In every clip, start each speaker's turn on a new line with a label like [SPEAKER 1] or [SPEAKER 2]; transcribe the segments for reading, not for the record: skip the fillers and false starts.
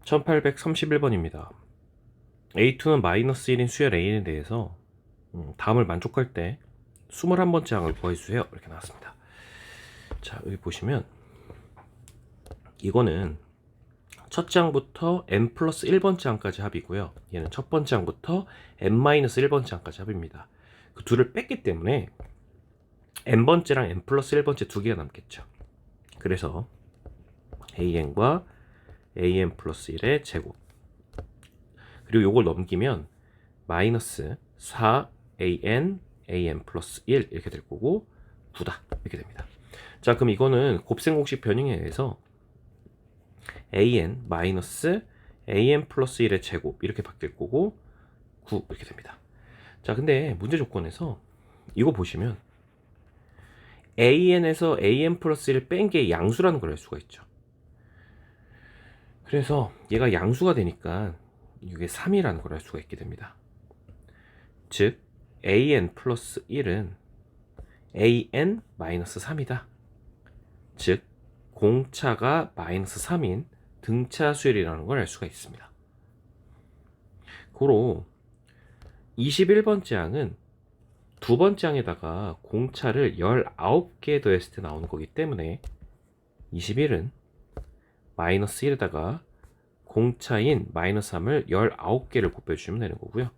[SPEAKER 1] 1831번입니다. A2는 마이너스 1인 수열 A에 대해서 다음을 만족할 때 21번째 항을 구해주세요. 이렇게 나왔습니다. 자, 여기 보시면 이거는 첫째 항부터 n 플러스 1번째 항까지 합이고요. 얘는 첫 번째 항부터 n 마이너스 1번째 항까지 합입니다. 그 둘을 뺐기 때문에 n번째랑 n 플러스 1번째 두 개가 남겠죠. 그래서 an과 an 플러스 1의 제곱, 그리고 요걸 넘기면 마이너스 4an an 플러스 1 이렇게 될 거고 9다 이렇게 됩니다. 자, 그럼 이거는 곱셈 공식 변형에 의해서 an 마이너스 an 플러스 1의 제곱 이렇게 바뀔 거고 9 이렇게 됩니다. 자, 근데 문제 조건에서 이거 보시면 an에서 an 플러스 1을 뺀 게 양수라는 걸 알 수가 있죠. 그래서 얘가 양수가 되니까 이게 3이라는 걸 알 수가 있게 됩니다. 즉 an 플러스 1은 an 마이너스 3이다. 즉 공차가 마이너스 3인 등차 수열이라는 걸 알 수가 있습니다. 고로 21번째 항은 두 번째 항에다가 공차를 19개 더했을 때 나오는 거기 때문에 21은 마이너스 1에다가 공차인 마이너스 3을 19개를 곱해주시면 되는 거고요.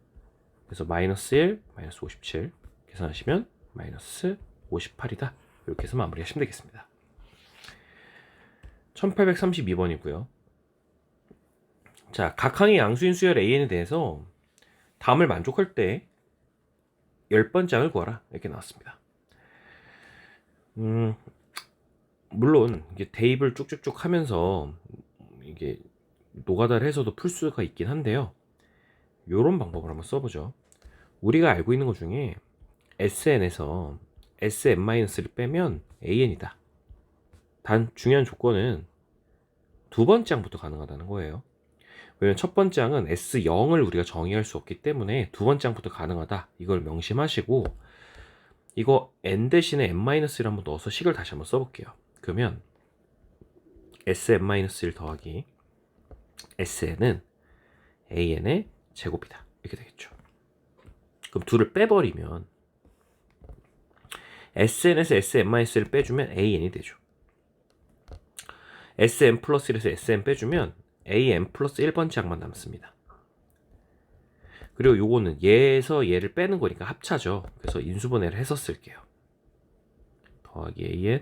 [SPEAKER 1] 그래서 마이너스 1, 마이너스 57 계산하시면 마이너스 58이다. 이렇게 해서 마무리하시면 되겠습니다. 1832번이고요. 자, 각 항의 양수인 수열 AN에 대해서 다음을 만족할 때 10번째 항을 구하라. 이렇게 나왔습니다. 물론 이게 대입을 쭉쭉쭉 하면서 이게 노가다를 해서도 풀 수가 있긴 한데요. 요런 방법을 한번 써보죠. 우리가 알고 있는 것 중에 SN에서 SN-를 빼면 AN이다. 단 중요한 조건은 두 번째 항부터 가능하다는 거예요. 왜냐면 첫 번째 항은 S0을 우리가 정의할 수 없기 때문에 두 번째 항부터 가능하다. 이걸 명심하시고 이거 n 대신에 n-를 한번 넣어서 식을 다시 한번 써볼게요. 그러면 Sn-1 더하기 Sn은 an의 제곱이다. 이렇게 되겠죠. 그럼 둘을 빼버리면 Sn에서 Sn-를 빼주면 an이 되죠. Sn 플러스 1에서 Sn 빼주면 an 플러스 1번째 항만 남습니다. 그리고 요거는 얘에서 얘를 빼는 거니까 합차죠. 그래서 인수분해를 해서 쓸게요. 더하기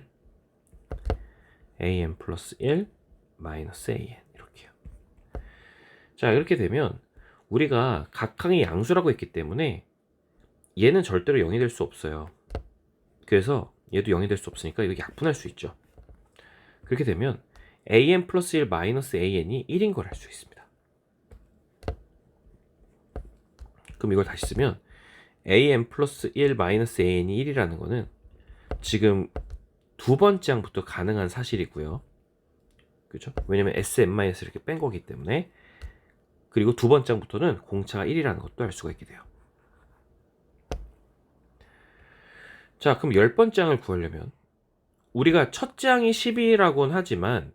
[SPEAKER 1] an 플러스 1 마이너스 an 이렇게요. 자, 이렇게 되면 우리가 각 항이 양수라고 했기 때문에 얘는 절대로 0이 될 수 없어요. 그래서 얘도 0이 될 수 없으니까 이거 약분할 수 있죠. 그렇게 되면 an 플러스 1 마이너스 an이 1인 걸 알 수 있습니다. 그럼 이걸 다시 쓰면 an 플러스 1 마이너스 an이 1이라는 거는 지금 두 번째 항부터 가능한 사실이고요. 그죠? 왜냐면 Sn- 이렇게 뺀 거기 때문에. 그리고 두 번째 항부터는 공차가 1이라는 것도 알 수가 있게 돼요. 자, 그럼 10번째 항을 구하려면 우리가 첫째 항이 10이라고는 하지만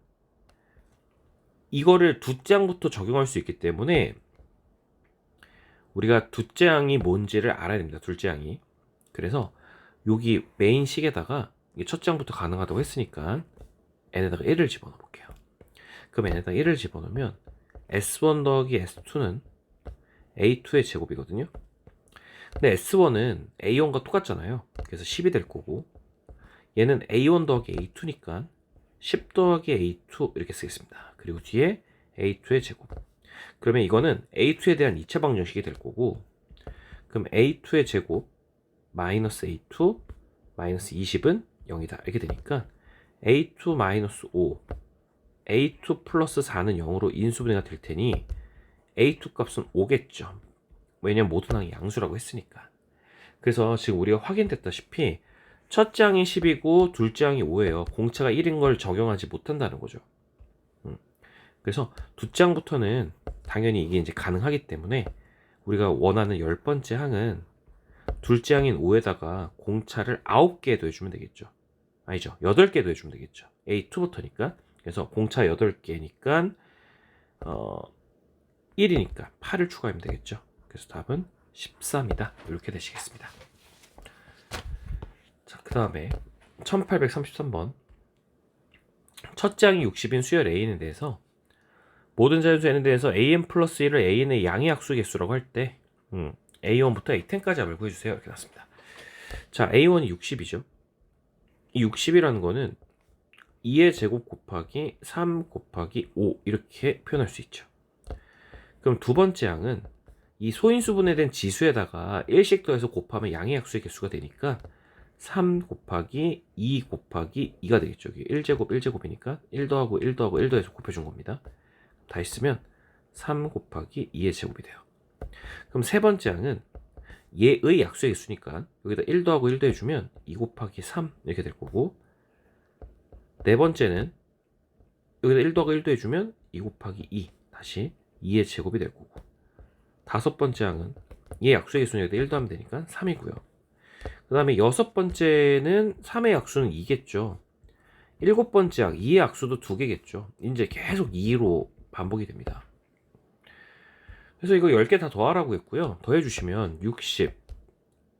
[SPEAKER 1] 이거를 둘째 항부터 적용할 수 있기 때문에 우리가 둘째 항이 뭔지를 알아야 됩니다. 둘째 항이. 그래서 여기 메인 식에다가 첫째 항부터 가능하다고 했으니까 n에다가 1을 집어넣어 볼게요. 그럼 n에다가 1을 집어넣으면 S1 더하기 S2는 A2의 제곱이거든요. 근데 S1은 A1과 똑같잖아요. 그래서 10이 될 거고 얘는 A1 더하기 A2니까 10 더하기 A2 이렇게 쓰겠습니다. 그리고 뒤에 A2의 제곱. 그러면 이거는 A2에 대한 2차 방정식이 될 거고, 그럼 A2의 제곱 마이너스 A2 마이너스 20은 0이다. 이렇게 되니까 A2 마이너스 5 A2 플러스 4는 0으로 인수분해가 될 테니 A2 값은 5겠죠. 왜냐면 모든 항이 양수라고 했으니까. 그래서 지금 우리가 확인됐다시피 첫째 항이 10이고 둘째 항이 5예요. 공차가 1인 걸 적용하지 못한다는 거죠. 그래서 둘째 항부터는 당연히 이게 이제 가능하기 때문에 우리가 원하는 10번째 항은 둘째 항인 5에다가 공차를 9개 더해주면 되겠죠. 아니죠. 8개 더해주면 되겠죠. A2부터니까. 그래서 공차 8개니까 1이니까 8을 추가하면 되겠죠. 그래서 답은 13이다. 이렇게 되시겠습니다. 자, 그 다음에 1833번. 첫 장이 60인 수열 A에 대해서 모든 자연수 N에 대해서 AN 플러스 1을 AN의 양의 약수 개수라고 할 때 A1부터 A10까지 합을 구해주세요. 이렇게 나왔습니다. 자, A1이 60이죠. 이 60이라는 거는 2의 제곱 곱하기 3 곱하기 5 이렇게 표현할 수 있죠. 그럼 두 번째 양은 이 소인수분해 된 지수에다가 1씩 더해서 곱하면 양의 약수의 개수가 되니까 3 곱하기 2 곱하기 2가 되겠죠. 1제곱 1제곱이니까 1 더하고 1 더하고 1 더해서 곱해준 겁니다. 다 했으면 3 곱하기 2의 제곱이 돼요. 그럼 세 번째 양은 얘의 약수의 개수니까 여기다 1 더하고 1 더해주면 2 곱하기 3 이렇게 될 거고, 네 번째는 여기다 1 더하고 1 더해주면 2 곱하기 2 다시 2의 제곱이 될 거고, 다섯 번째 양은 얘 약수의 개수는 여기다 1 더하면 되니까 3이고요. 그 다음에 여섯 번째는 3의 약수는 2겠죠. 일곱 번째 양 2의 약수도 2개겠죠. 이제 계속 2로 반복이 됩니다. 그래서 이거 10개 다 더하라고 했고요. 더해주시면 60,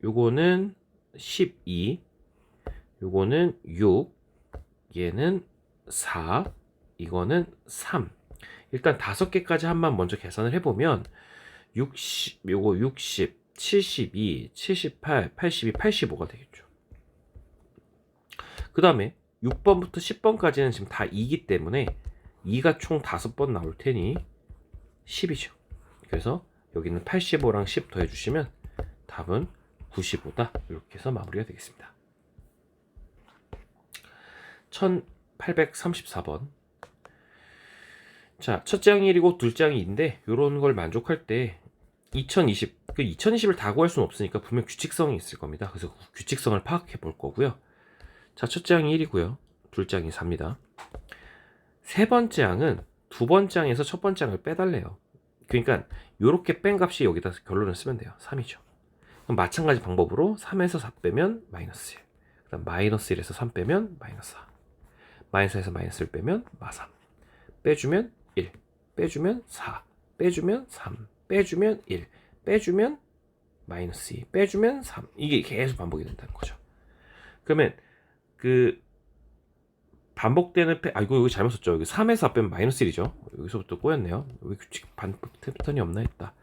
[SPEAKER 1] 요거는 12, 요거는 6, 얘는 4, 이거는 3. 일단 5개까지 한번 먼저 계산을 해보면 60, 요거 60, 72, 78, 82, 85가 되겠죠. 그 다음에 6번부터 10번까지는 지금 다 2기 때문에 2가 총 5번 나올 테니 10이죠. 그래서 여기는 85랑 10 더해주시면 답은 95다. 이렇게 해서 마무리가 되겠습니다. 1834번. 자, 첫째 항이 1이고 둘째 항이 2인데 이런 걸 만족할 때 2020을 다 구할 수는 없으니까 분명 규칙성이 있을 겁니다. 그래서 규칙성을 파악해 볼 거고요. 자, 첫째 항이 1이고요. 둘째 항이 4입니다. 세 번째 항은 두 번째 항에서 첫 번째 항을 빼달래요. 그러니까 이렇게 뺀 값이 여기다 결론을 쓰면 돼요. 3이죠. 그럼 마찬가지 방법으로 3에서 4 빼면 마이너스 1. 그 다음 마이너스 1에서 3 빼면 마이너스 4. 마이너스 4에서 마이너스 1 빼면 마3. 빼주면 1. 빼주면 4. 빼주면 3. 빼주면 1. 빼주면 마이너스 2. 빼주면 3. 이게 계속 반복이 된다는 거죠. 그러면 그 반복되는 이거 여기 잘못 썼죠. 여기 3에서 4 빼면 마이너스 1이죠. 여기서부터 꼬였네요. 왜 규칙 반복 패턴이 없나 했다.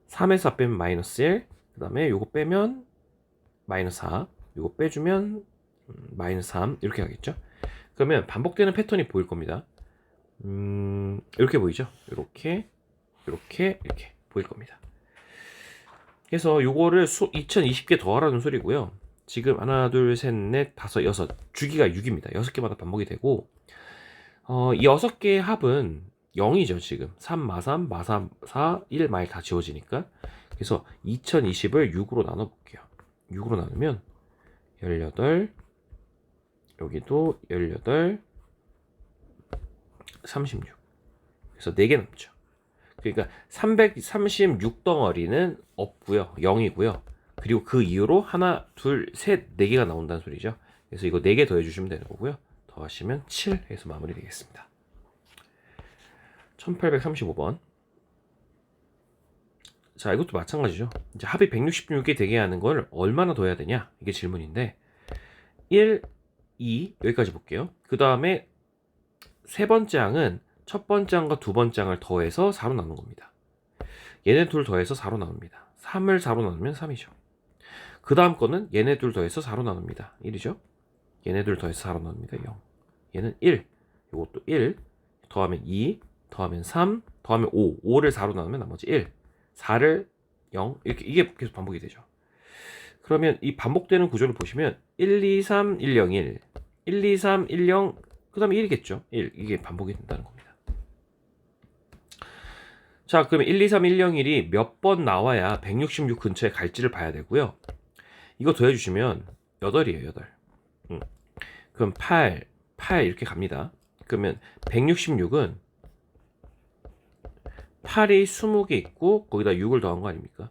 [SPEAKER 1] 3에서 4 빼면 마이너스 1. 그 다음에 요거 빼면 마이너스 4. 요거 빼주면 마이너스 3. 이렇게 가겠죠. 그러면 반복되는 패턴이 보일 겁니다. 이렇게 보이죠. 이렇게 보일 겁니다. 그래서 요거를 2020개 더하라는 소리고요. 지금 하나, 둘, 셋, 넷, 다섯, 여섯, 주기가 6입니다. 6개마다 반복이 되고, 이 6개의 합은 0이죠. 지금 3, 마3, 마3, 4, 1, 마일 다 지워지니까. 그래서 2020을 6으로 나눠볼게요. 6으로 나누면 18, 여기도 18, 36. 그래서 4개 남죠. 그러니까 336 덩어리는 없고요. 0이고요. 그리고 그 이후로 하나, 둘, 셋, 4개가 나온다는 소리죠. 그래서 이거 4개 더해주시면 되는 거고요. 더하시면 7 해서 마무리 되겠습니다. 1835번. 자, 이것도 마찬가지죠. 이제 합이 166개 되게 하는 걸 얼마나 더해야 되냐? 이게 질문인데 1, 2 여기까지 볼게요. 그 다음에 세 번째 항은 첫 번째 항과 두 번째 항을 더해서 4로 나눈 겁니다. 얘네 둘 더해서 4로 나눕니다. 3을 4로 나누면 3이죠. 그 다음 거는 얘네 둘 더해서 4로 나눕니다. 1이죠. 얘네 둘 더해서 4로 나눕니다. 0. 얘는 1. 이것도 1. 더하면 2. 더하면 3. 더하면 5. 5를 4로 나누면 나머지 1. 4를 0. 이렇게 이게 계속 반복이 되죠. 그러면 이 반복되는 구조를 보시면 1, 2, 3, 1, 0, 1. 1, 2, 3, 1, 0. 그 다음에 1이겠죠. 1. 이게 반복이 된다는 겁니다. 자, 그러면 1, 2, 3, 1, 0, 1이 몇 번 나와야 166 근처에 갈지를 봐야 되고요. 이거 더해주시면 8이에요. 8. 그럼 8 이렇게 갑니다. 그러면 166은 8이 20개 있고 거기다 6을 더한 거 아닙니까?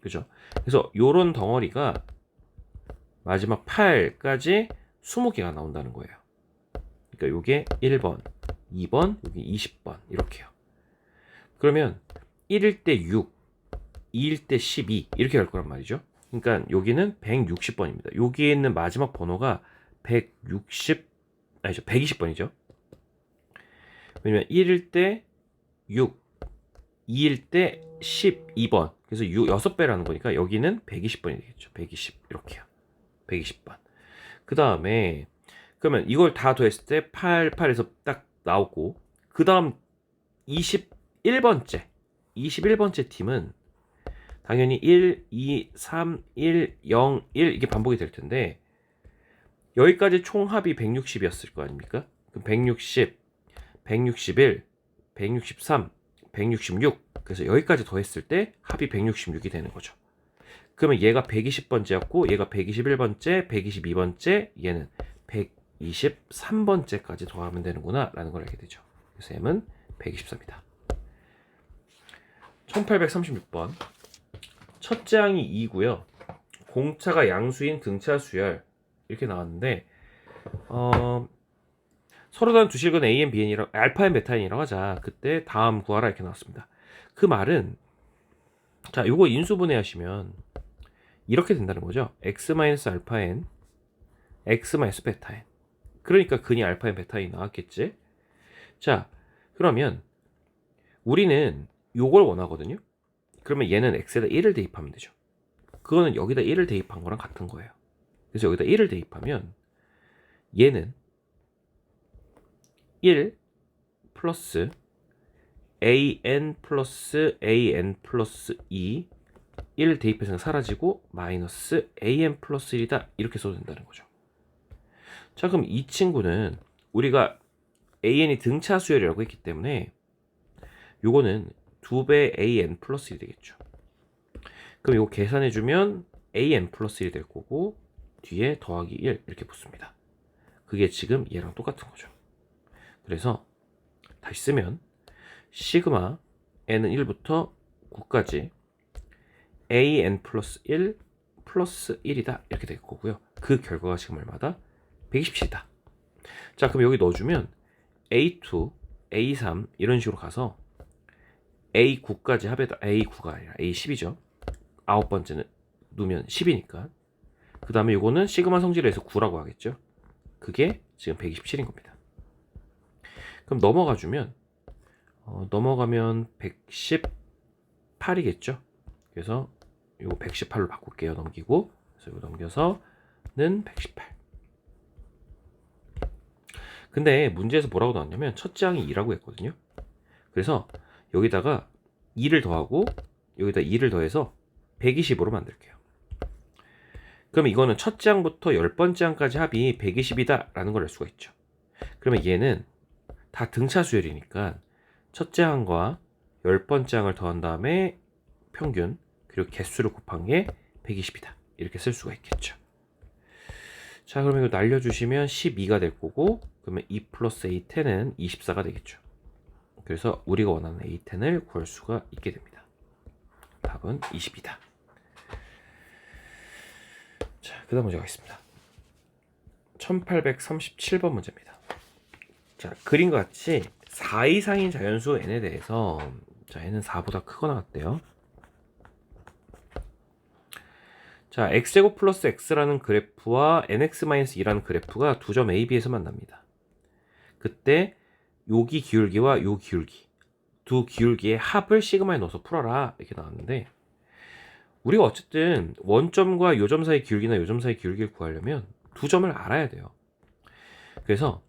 [SPEAKER 1] 그죠? 그래서 요런 덩어리가 마지막 8까지 20개가 나온다는 거예요. 그러니까 요게 1번, 2번, 여기 20번 이렇게요. 그러면 1일 때 6, 2일 때 12 이렇게 갈 거란 말이죠. 그러니까 여기는 160번입니다. 여기에 있는 마지막 번호가 120번이죠. 왜냐면 1일 때 6, 2일 때 12번. 그래서 6배라는 거니까 여기는 120번이 되겠죠. 120 이렇게요. 120번. 그 다음에 그러면 이걸 다 더했을 때 88에서 딱 나오고, 그 다음 21번째 팀은 당연히 1, 2, 3, 1, 0, 1 이게 반복이 될 텐데, 여기까지 총합이 160이었을 거 아닙니까? 그럼 160, 161, 163, 166. 그래서 여기까지 더했을 때 합이 166이 되는 거죠. 그러면 얘가 120번째였고 얘가 121번째, 122번째, 얘는 123번째까지 더하면 되는구나 라는 걸 알게 되죠. 그래서 M은 124입니다. 1836번. 첫째 항이 2고요. 공차가 양수인 등차 수열 이렇게 나왔는데, 서로 다른 두 실근 A, N, B, N이라고, 알파, N, 베타, N이라고 하자. 그때 다음 구하라 이렇게 나왔습니다. 그 말은, 자, 요거 인수분해 하시면 이렇게 된다는 거죠. X-알파 N, X-베타 N. 그러니까 근이 알파 N, 베타 N 나왔겠지. 자, 그러면 우리는 요걸 원하거든요. 그러면 얘는 X에다 1을 대입하면 되죠. 그거는 여기다 1을 대입한 거랑 같은 거예요. 그래서 여기다 1을 대입하면 얘는 1 플러스 AN 플러스 AN 플러스 2, 1 대입해서 사라지고 마이너스 AN 플러스 1이다 이렇게 써도 된다는 거죠. 자, 그럼 이 친구는 우리가 AN이 등차 수열이라고 했기 때문에 요거는 2배 AN 플러스 1이 되겠죠. 그럼 이거 계산해주면 AN 플러스 1이 될 거고 뒤에 더하기 1 이렇게 붙습니다. 그게 지금 얘랑 똑같은 거죠. 그래서 다시 쓰면 시그마 n은 1부터 9까지 an 플러스 1 플러스 1이다 이렇게 될 거고요. 그 결과가 지금 얼마다? 127이다. 자, 그럼 여기 넣어주면 a2, a3 이런 식으로 가서 a9까지 합에다, a9가 아니라 a10이죠. 9번째는 누면 10이니까. 그 다음에 이거는 시그마 성질을 해서 9라고 하겠죠. 그게 지금 127인 겁니다. 그럼 넘어가주면 넘어가면 118이겠죠. 그래서 이거 118로 바꿀게요. 넘기고. 그래서 이거 넘겨서는 118. 근데 문제에서 뭐라고 나왔냐면 첫째 항이 2라고 했거든요. 그래서 여기다가 2를 더하고 여기다 2를 더해서 120으로 만들게요. 그럼 이거는 첫째 항부터 10번째 항까지 합이 120이다 라는 걸 알 수가 있죠. 그러면 얘는 다 등차 수열이니까 첫째 항과 10번째 항을 더한 다음에 평균 그리고 개수를 곱한 게 120이다 이렇게 쓸 수가 있겠죠. 자, 그러면 이거 날려주시면 12가 될 거고, 그러면 2 플러스 A10은 24가 되겠죠. 그래서 우리가 원하는 A10을 구할 수가 있게 됩니다. 답은 20이다. 자, 그 다음 문제가 있습니다. 1837번 문제입니다. 자, 그림과 같이 4 이상인 자연수 n에 대해서, 자, n은 4보다 크거나 같대요. 자, x제곱 플러스 x라는 그래프와 nx-2라는 그래프가 두 점 A, B에서 만납니다. 그때 여기 기울기와 요 기울기, 두 기울기의 합을 시그마에 넣어서 풀어라 이렇게 나왔는데, 우리가 어쨌든 원점과 요점 사이 기울기나 요점 사이 기울기를 구하려면 두 점을 알아야 돼요. 그래서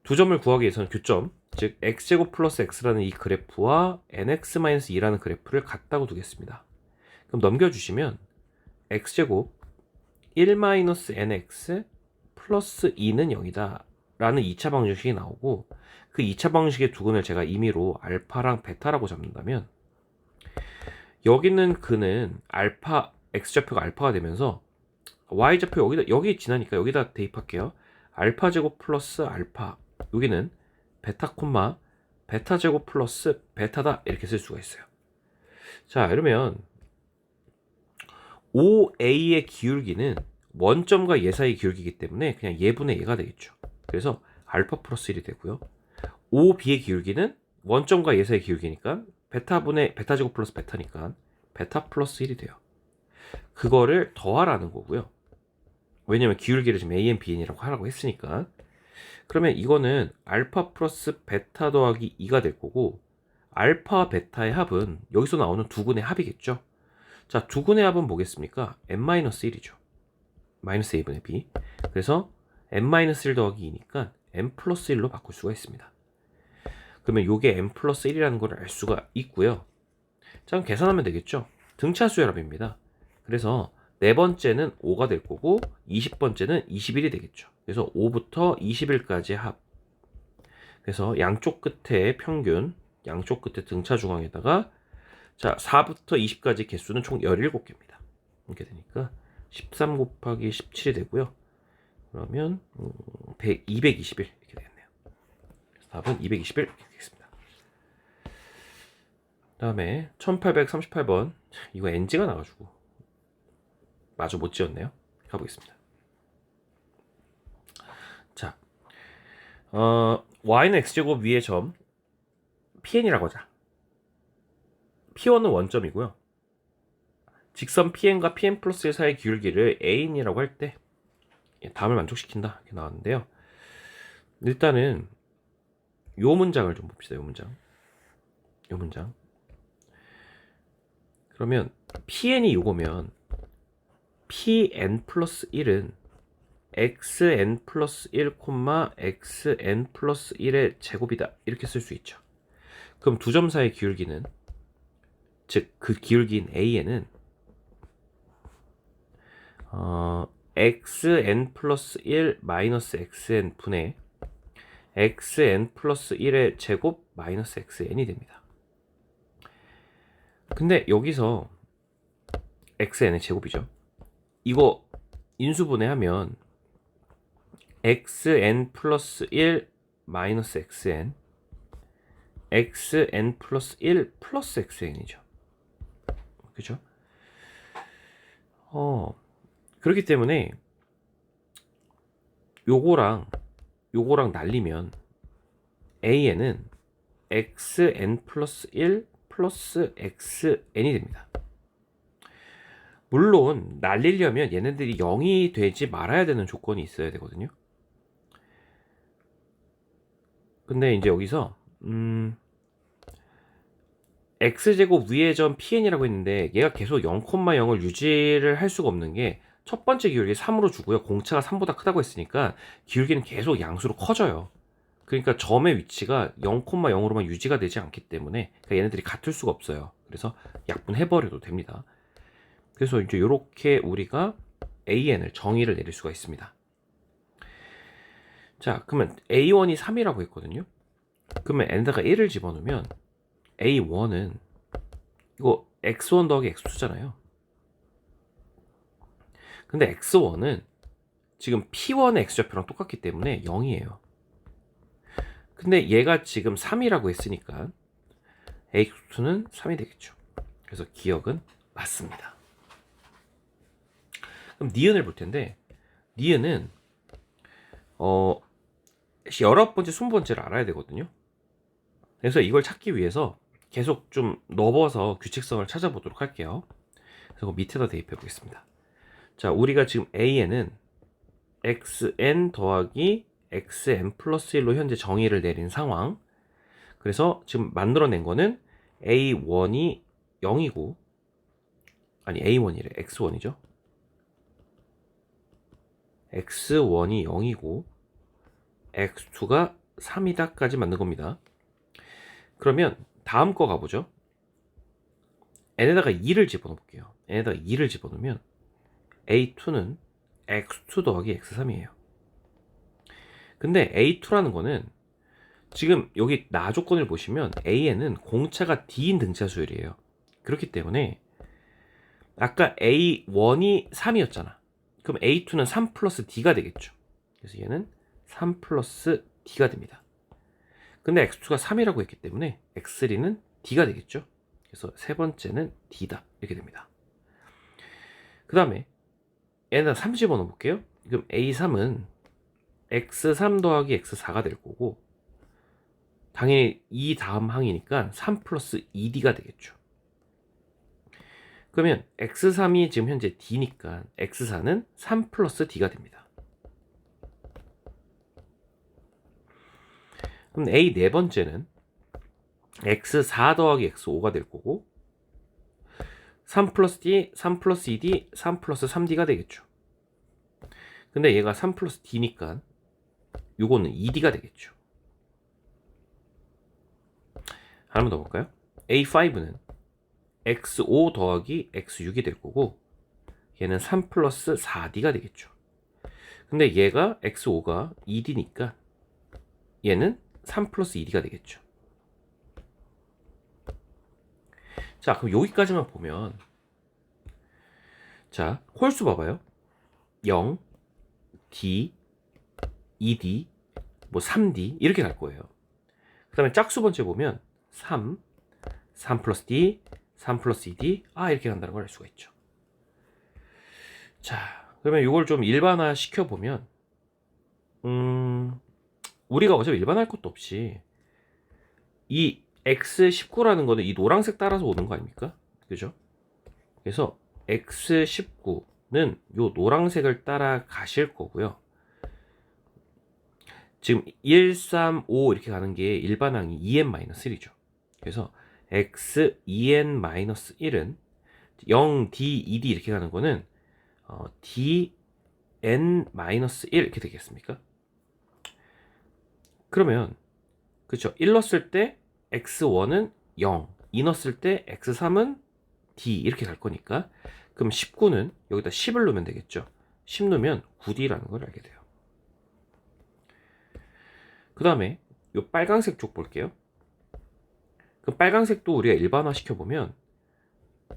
[SPEAKER 1] 두 점을 구하기 위해서는 교점, 즉 x제곱 플러스 x라는 이 그래프와 nx-2라는 그래프를 같다고 두겠습니다. 그럼 넘겨주시면 x제곱 1-nx 플러스 2는 0이다 라는 2차 방정식이 나오고, 그 2차 방정식의 두근을 제가 임의로 알파랑 베타라고 잡는다면, 여기는 그는 알파, x좌표가 알파가 되면서 y좌표 여기 지나니까 여기다 대입할게요. 알파 제곱 플러스 알파, 여기는 베타 콤마 베타 제곱 플러스 베타다 이렇게 쓸 수가 있어요. 자, 이러면 OA의 기울기는 원점과 얘 사이 기울기이기 때문에 그냥 얘분의 얘가 되겠죠. 그래서 알파 플러스 1이 되고요. OB의 기울기는 원점과 얘 사이 기울기니까 베타분의 베타 제곱 플러스 베타니까 베타 플러스 1이 돼요. 그거를 더하라는 거고요. 왜냐면 기울기를 지금 ANBN이라고 하라고 했으니까. 그러면 이거는 알파 플러스 베타 더하기 2가 될 거고, 알파 베타의 합은 여기서 나오는 두근의 합이겠죠. 자, 두근의 합은 뭐겠습니까? n-1이죠. 마이너스 a분의 b. 그래서 n-1 더하기 2니까 n 플러스 1로 바꿀 수가 있습니다. 그러면 요게 n 플러스 1이라는 걸 알 수가 있고요. 자, 그럼 계산하면 되겠죠. 등차수의 합입니다. 그래서 네 번째는 5가 될 거고 20번째는 21이 되겠죠. 그래서 5부터 21까지의 합. 그래서 양쪽 끝에 평균, 양쪽 끝에 등차 중앙에다가 자 4부터 20까지 개수는 총 17개입니다. 이렇게 되니까 13 곱하기 17이 되고요. 그러면 221 이렇게 되겠네요. 그래서 답은 221 이렇게 되겠습니다. 다음에 1838번 이거 NG가 나가지고 마저 못 지었네요. 가보겠습니다. 자, y는 x제곱 위의 점 pn이라고 하자. p1은 원점이고요. 직선 pn과 pn 플러스 1 사이의 기울기를 a인이라고 할 때 다음을 만족시킨다 이렇게 나왔는데요. 일단은 요 문장을 좀 봅시다. 요 문장. 그러면 pn이 요거면 pn 플러스 1은 xn 플러스 1, xn 플러스 1의 제곱이다 이렇게 쓸 수 있죠. 그럼 두 점 사이의 기울기는, 즉 그 기울기인 a는 xn 플러스 1 마이너스 xn 분의 xn 플러스 1의 제곱 마이너스 xn이 됩니다. 근데 여기서 xn의 제곱이죠. 이거 인수분해하면 xn 플러스 1 마이너스 xn xn 플러스 1 플러스 xn이죠. 그죠? 그렇기 때문에 요거랑 날리면 an은 xn 플러스 1 플러스 xn이 됩니다. 물론 날리려면 얘네들이 0이 되지 말아야 되는 조건이 있어야 되거든요. 근데 이제 여기서 x제곱 위의 점 pn이라고 했는데 얘가 계속 0,0을 유지를 할 수가 없는 게 첫 번째 기울기 3으로 주고요. 공차가 3보다 크다고 했으니까 기울기는 계속 양수로 커져요. 그러니까 점의 위치가 0,0으로만 유지가 되지 않기 때문에 그러니까 얘네들이 같을 수가 없어요. 그래서 약분해버려도 됩니다. 그래서 이제 이렇게 우리가 an을 정의를 내릴 수가 있습니다. 자, 그러면 a1이 3이라고 했거든요. 그러면 n에다가 1을 집어넣으면 a1은 이거 x1 더하기 x2잖아요. 근데 x1은 지금 p1의 x좌표랑 똑같기 때문에 0이에요. 근데 얘가 지금 3이라고 했으니까 x2는 3이 되겠죠. 그래서 기억은 맞습니다. 그럼 니은을 볼 텐데 니은은 19번째, 20번째를 알아야 되거든요. 그래서 이걸 찾기 위해서 계속 좀 넘어서 규칙성을 찾아보도록 할게요. 그래서 밑에다 대입해 보겠습니다. 자, 우리가 지금 an은 xn 더하기 xn 플러스 1로 현재 정의를 내린 상황. 그래서 지금 만들어낸 거는 a1이 0이고, 아니 a1이래, x1이죠. x1이 0이고 x2가 3이다까지 만든 겁니다. 그러면 다음 거 가보죠. n에다가 2를 집어넣어 볼게요. n에다가 2를 집어넣으면 a2는 x2 더하기 x3이에요. 근데 a2라는 거는 지금 여기 나 조건을 보시면 an은 공차가 d인 등차수열이에요. 그렇기 때문에 아까 a1이 3이었잖아. 그럼 a2는 3 플러스 d가 되겠죠. 그래서 얘는 3 플러스 d가 됩니다. 근데 x2가 3이라고 했기 때문에 x3는 d가 되겠죠. 그래서 세 번째는 d다 이렇게 됩니다. 그 다음에 얘는 3 집어넣어 볼게요. 그럼 a3은 x3 더하기 x4가 될 거고, 당연히 이 다음 항이니까 3 플러스 2D가 되겠죠. 그러면 x3이 지금 현재 D니까 x4는 3 플러스 D가 됩니다. 그럼 A 네 번째는 x4 더하기 x5가 될 거고 3 플러스 D, 3 플러스 2D, 3 플러스 3D가 되겠죠. 근데 얘가 3 플러스 D니까 요거는 2D가 되겠죠. 하나만 더 볼까요? A5는 x5 더하기 x6이 될 거고 얘는 3 플러스 4D가 되겠죠. 근데 얘가 x5가 2D니까 얘는 3 플러스 2D가 되겠죠. 자, 그럼 여기까지만 보면 자, 홀수 봐봐요. 0, D, 2D, 뭐 3D 이렇게 갈 거예요. 그 다음에 짝수 번째 보면 3, 3 플러스 D, 3 플러스 2D 이렇게 간다는 걸 알 수가 있죠. 자, 그러면 이걸 좀 일반화 시켜보면 우리가 어차피 일반화할 것도 없이 이 X19라는 거는 이 노란색 따라서 오는 거 아닙니까? 그죠? 그래서 X19는 요 노란색을 따라 가실 거고요. 지금 1, 3, 5 이렇게 가는 게 일반항이 2n-1이죠. 그래서 x 2n-1은 0, d, 2d 이렇게 가는 거는 dn-1 이렇게 되겠습니까? 그러면 그렇죠. 1 넣었을 때 x1은 0, 2 넣었을 때 x3은 d 이렇게 갈 거니까 그럼 19는 여기다 10을 넣으면 되겠죠. 10 넣으면 9d라는 걸 알게 돼요. 그 다음에 이 빨간색 쪽 볼게요. 그 빨간색도 우리가 일반화 시켜보면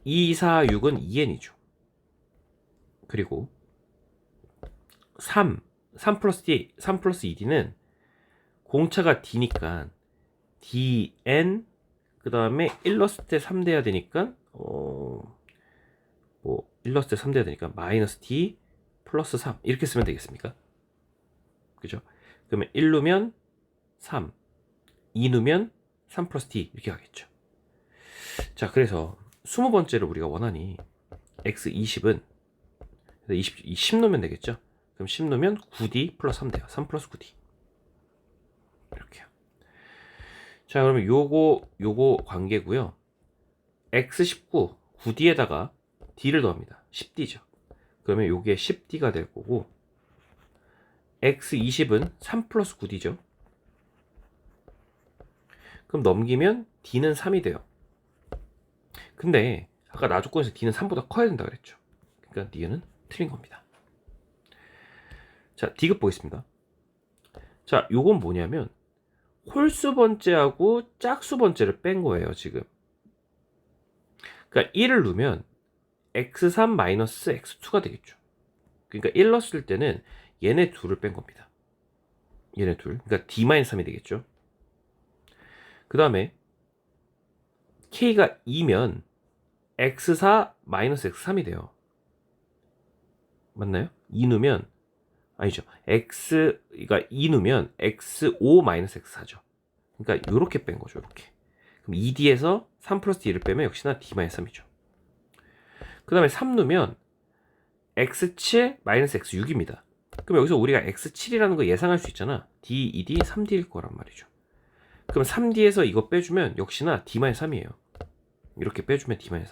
[SPEAKER 1] 2, 4, 6은 2n이죠. 그리고 3 플러스 D, 3 플러스 2D는 공차가 D니까 DN 그 다음에 1 넣었을 때 3 돼야 되니까 1 넣었을 때 3 돼야 되니까 마이너스 D 플러스 3 이렇게 쓰면 되겠습니까? 그죠? 그러면 1 넣으면 3, 2 넣으면 3 플러스 D 이렇게 가겠죠. 자, 그래서 20번째를 우리가 원하니 X20은 10 넣으면 되겠죠. 그럼 10 넣으면 9D 플러스 3 돼요. 3 플러스 9D 이렇게요. 자, 그러면 요거 관계고요. X19 9D에다가 D를 더합니다. 10D죠. 그러면 요게 10D가 될 거고 X20은 3 플러스 9D죠. 그럼 넘기면 D는 3이 돼요. 근데 아까 나조건에서 D는 3보다 커야 된다 그랬죠. 그러니까 D는 틀린 겁니다. 자, D급 보겠습니다. 자, 요건 뭐냐면 홀수 번째하고 짝수 번째를 뺀 거예요, 지금. 그러니까 1을 넣으면 x3-x2가 되겠죠. 그러니까 1 넣었을 때는 얘네 둘을 뺀 겁니다. 얘네 둘. 그러니까 d-3이 되겠죠. 그 다음에 k가 2면 x4-x3이 돼요. 맞나요? 2 넣으면 아니죠. x가 2 넣으면 x5-x4죠. 그러니까 요렇게 뺀 거죠. 이렇게. 그럼 2d에서 3 플러스 d를 빼면 역시나 d-3이죠. 그 다음에 3 넣으면 x7-x6입니다. 그럼 여기서 우리가 x7이라는 거 예상할 수 있잖아. d, 2d, 3d일 거란 말이죠. 그럼 3d에서 이거 빼주면 역시나 d-3이에요. 이렇게 빼주면 d-3.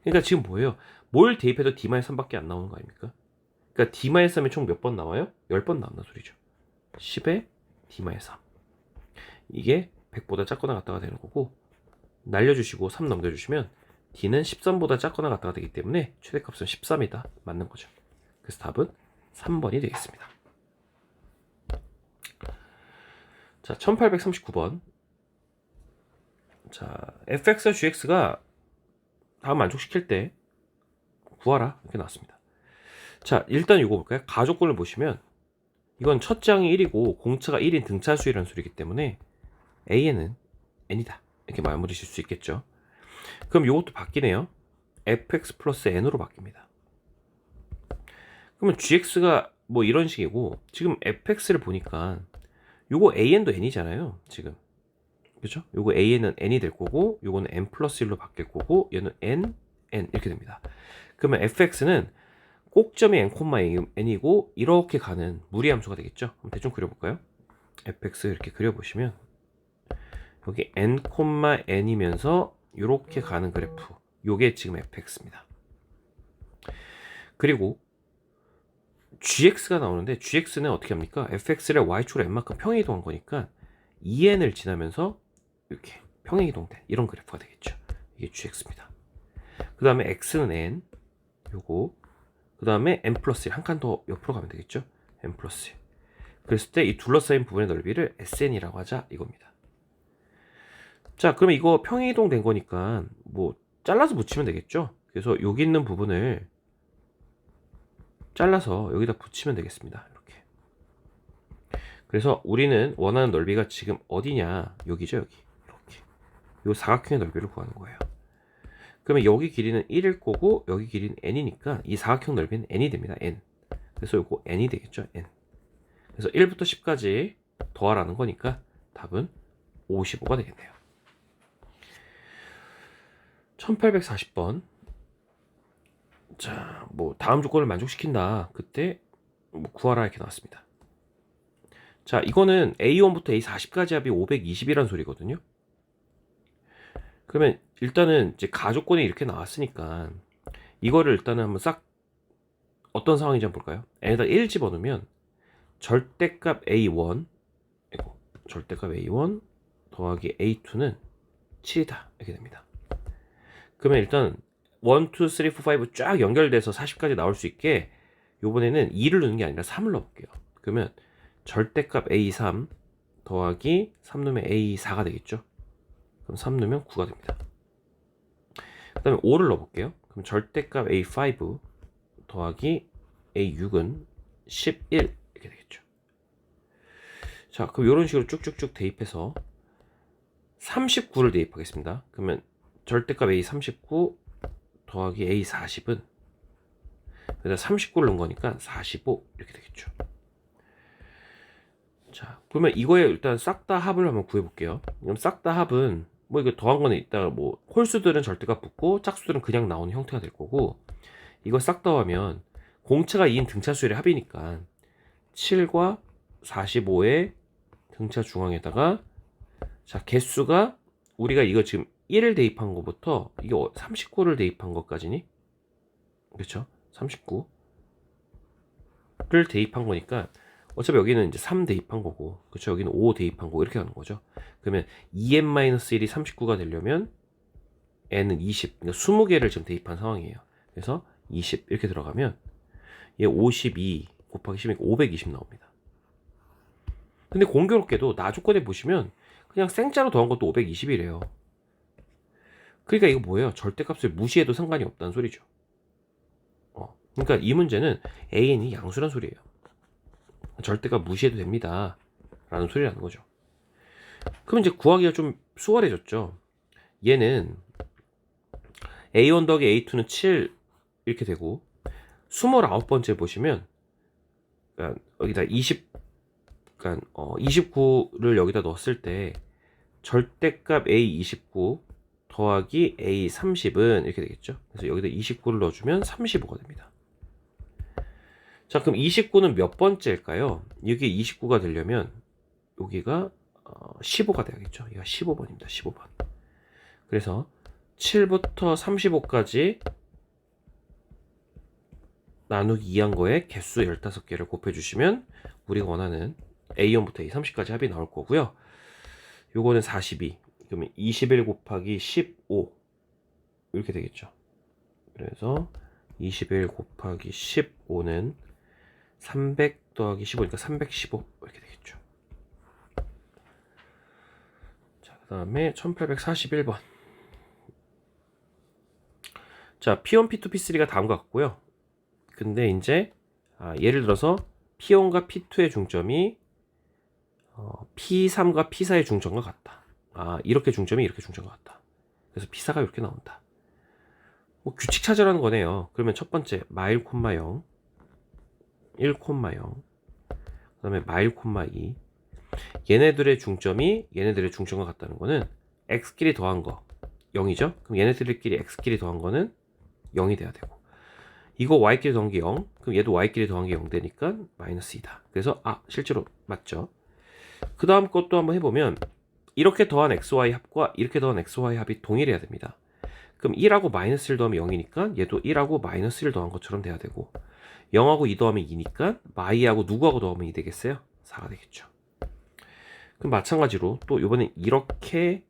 [SPEAKER 1] 그러니까 지금 뭐예요? 뭘 대입해도 d-3밖에 안 나오는 거 아닙니까? 그러니까 d-3이 총 몇 번 나와요? 10번 나온다 소리죠. 10에 d-3. 이게 100보다 작거나 같다가 되는 거고 날려주시고 3 넘겨주시면 d는 13보다 작거나 같다가 되기 때문에 최대값은 13이다. 맞는 거죠. 그래서 답은 3번이 되겠습니다. 자, 1839번. 자, fx와 gx가 다음 만족시킬 때 구하라 이렇게 나왔습니다. 자, 일단 이거 볼까요? 가족권을 보시면 이건 첫째 항이 1이고 공차가 1인 등차수이라는 소리이기 때문에 A에는 n이다 이렇게 마무리 질 수 있겠죠. 그럼 이것도 바뀌네요. fx 플러스 n으로 바뀝니다. 그러면 gx가 뭐 이런 식이고 지금 fx를 보니까 요거 an도 n이잖아요. 지금 그죠? 요거 A는 n이 될 거고 요거는 n 플러스 1로 바뀔 거고 얘는 n 이렇게 됩니다. 그러면 fx는 꼭점이 n이고 이렇게 가는 무리함수가 되겠죠? 그럼 대충 그려볼까요? fx 이렇게 그려보시면 여기 n이면서 이렇게 가는 그래프, 요게 지금 fx입니다. 그리고 gx가 나오는데 gx는 어떻게 합니까? fx를 y축으로 n만큼 평행이동한 거니까 2n을 지나면서 이렇게 평행이동된 이런 그래프가 되겠죠. 이게 gx입니다. 그 다음에 x는 n, 요거 그 다음에 n 플러스 1 한 칸 더 옆으로 가면 되겠죠. n 플러스 1. 그랬을 때 이 둘러싸인 부분의 넓이를 sn이라고 하자 이겁니다. 자, 그러면 이거 평행이동 된 거니까 뭐 잘라서 붙이면 되겠죠. 그래서 여기 있는 부분을 잘라서 여기다 붙이면 되겠습니다. 이렇게. 그래서 우리는 원하는 넓이가 지금 어디냐, 여기죠. 여기 이렇게 요 사각형의 넓이를 구하는 거예요. 그러면 여기 길이는 1일 거고 여기 길이는 n이니까 이 사각형 넓이는 n이 됩니다. n. 그래서 요거 n이 되겠죠. n. 그래서 1부터 10까지 더하라는 거니까 답은 55가 되겠네요. 1840번. 자, 뭐 다음 조건을 만족시킨다. 그때 뭐 구하라 이렇게 나왔습니다. 자, 이거는 A1부터 A40까지 합이 520이란 소리거든요. 그러면 일단은 이제 가조건이 이렇게 나왔으니까 이거를 일단은 한번 싹 어떤 상황인지 한번 볼까요? n에다 1 집어넣으면 절대값 A1 더하기 A2는 7이다 이렇게 됩니다. 그러면 일단 1, 2, 3, 4, 5 쫙 연결돼서 40까지 나올 수 있게 요번에는 2를 넣는 게 아니라 3을 넣어볼게요. 그러면 절대값 A3 더하기 3 넣으면 A4가 되겠죠. 그럼 3 넣으면 9가 됩니다. 그 다음에 5를 넣어볼게요. 그럼 절대값 A5 더하기 A6은 11 이렇게 되겠죠. 자, 그럼 이런 식으로 쭉쭉쭉 대입해서 39를 대입하겠습니다. 그러면 절대값 A39 더하기 A40은 그래서 39를 넣은 거니까 45 이렇게 되겠죠. 자, 그러면 이거에 일단 싹 다 합을 한번 구해볼게요. 그럼 싹 다 합은 뭐 이거 더한 거는 이따가 뭐 홀수들은 절대값 붙고 짝수들은 그냥 나오는 형태가 될 거고, 이거 싹 더하면 공차가 2인 등차수의 합이니까 7과 45의 등차 중앙에다가 자 개수가 우리가 이거 지금 1을 대입한 거부터 이게 39를 대입한 것까지니 그렇죠? 39를 대입한 거니까 어차피 여기는 이제 3 대입한 거고, 그렇죠? 여기는 5 대입한 거고 이렇게 가는 거죠. 그러면 2n-1이 39가 되려면 n은 20, 그러니까 20개를 지금 대입한 상황이에요. 그래서 20 이렇게 들어가면 얘 52 곱하기 10이니까 520 나옵니다. 근데 공교롭게도 나 조건에 보시면 그냥 생짜로 더한 것도 520이래요. 그러니까 이거 뭐예요? 절대값을 무시해도 상관이 없다는 소리죠. 그러니까 이 문제는 AN이 양수란 소리예요. 절대값 무시해도 됩니다 라는 소리라는 거죠. 그럼 이제 구하기가 좀 수월해졌죠. 얘는 A1 더하기 A2는 7 이렇게 되고 29번째 보시면 그러니까 여기다 29를 여기다 넣었을 때 절대값 A29 더하기 A30은 이렇게 되겠죠. 그래서 여기다 29를 넣어주면 35가 됩니다. 자, 그럼 29는 몇 번째일까요? 이게 29가 되려면 여기가 15가 돼야겠죠. 여기가 15번입니다. 15번. 그래서 7부터 35까지 나누기 2한 거에 개수 15개를 곱해주시면 우리가 원하는 A1부터 A30까지 합이 나올 거고요. 요거는 42. 그러면 21 곱하기 15 이렇게 되겠죠. 그래서 21 곱하기 15는 300 더하기 15니까 315 이렇게 되겠죠. 자, 그 다음에 1841번. 자, P1, P2, P3가 다음과 같고요. 근데 이제 예를 들어서 P1과 P2의 중점이 P3과 P4의 중점과 같다. 이렇게 중점이 이렇게 중점과 같다. 그래서 P4가 이렇게 나온다. 뭐 규칙 찾으라는 거네요. 그러면 첫 번째 마일 콤마 0, 1 콤마 0, 그 다음에 마일 콤마 2. 얘네들의 중점이 얘네들의 중점과 같다는 거는 x끼리 더한 거 0이죠. 그럼 얘네들끼리 x끼리 더한 거는 0이 돼야 되고, 이거 y끼리 더한 게 0, 그럼 얘도 y끼리 더한 게 0 되니까 마이너스 2다. 그래서 실제로 맞죠. 그 다음 것도 한번 해보면 이렇게 더한 xy 합과 이렇게 더한 xy 합이 동일해야 됩니다. 그럼 1하고 마이너스 1 더하면 0이니까 얘도 1하고 마이너스 1 더한 것처럼 돼야 되고, 0하고 2 더하면 2니까 마이하고 누구하고 더하면 2 되겠어요? 4가 되겠죠. 그럼 마찬가지로 또 이번엔 이렇게,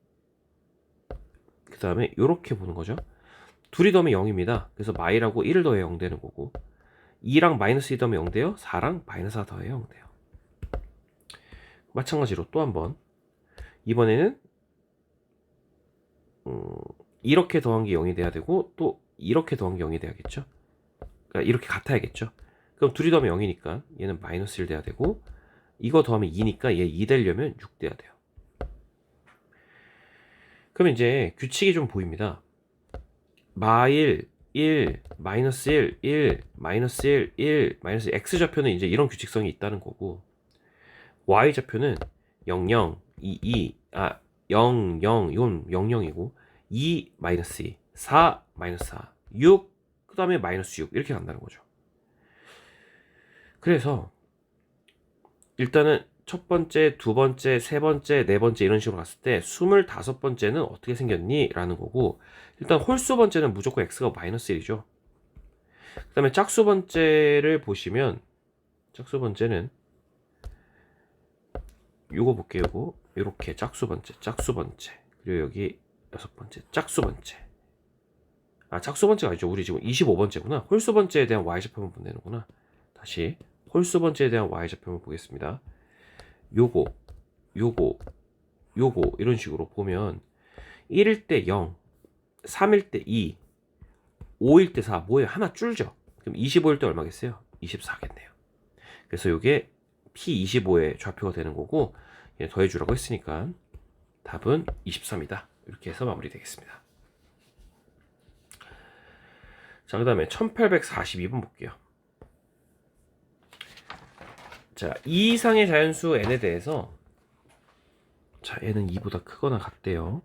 [SPEAKER 1] 그 다음에 이렇게 보는 거죠. 둘이 더하면 0입니다. 그래서 마이라고 1을 더해 0 되는 거고, 2랑 마이너스 2 더하면 0 돼요. 4랑 마이너스 4 더해 0 돼요. 마찬가지로 또 한번, 이번에는 이렇게 더한 게 0이 돼야 되고, 또 이렇게 더한 게 0이 돼야겠죠. 그러니까 이렇게 같아야겠죠. 그럼 둘이 더하면 0이니까 얘는 마이너스 1 돼야 되고, 이거 더하면 2니까 얘 2 되려면 6 돼야 돼요. 그럼 이제 규칙이 좀 보입니다. 마일 1, 마이너스 1, 1, 마이너스 1, 1, 마이너스 x좌표는 이제 이런 규칙성이 있다는 거고, y좌표는 0, 0, 2, 2, 0, 0, 이건 0, 0이고, 2, 마이너스 2, 4, 마이너스 4, 6, 그 다음에 마이너스 6, 이렇게 간다는 거죠. 그래서 일단은 첫 번째, 두 번째, 세 번째, 네 번째 이런 식으로 갔을 때 25번째는 어떻게 생겼니? 라는 거고, 일단 홀수 번째는 무조건 x가 마이너스 1이죠. 그 다음에 짝수 번째를 보시면, 짝수 번째는 요거 볼게요. 요거 요렇게 짝수 번째, 그리고 여기 여섯 번째, 짝수 번째. 짝수 번째가 아니죠. 우리 지금 25번째구나. 홀수 번째에 대한 y좌표만 보면 되는구나. 다시 홀수 번째에 대한 y좌표만 보겠습니다. 요거 이런 식으로 보면 1일 때 0, 3일 때 2, 5일 때 4, 뭐예요? 하나 줄죠. 그럼 25일 때 얼마겠어요? 24겠네요. 그래서 요게 P25의 좌표가 되는 거고, 더해주라고 했으니까 답은 23이다. 이렇게 해서 마무리되겠습니다. 자, 그 다음에 1842번 볼게요. 자, 2 이상의 자연수 n에 대해서, 자, 얘는 2보다 크거나 같대요.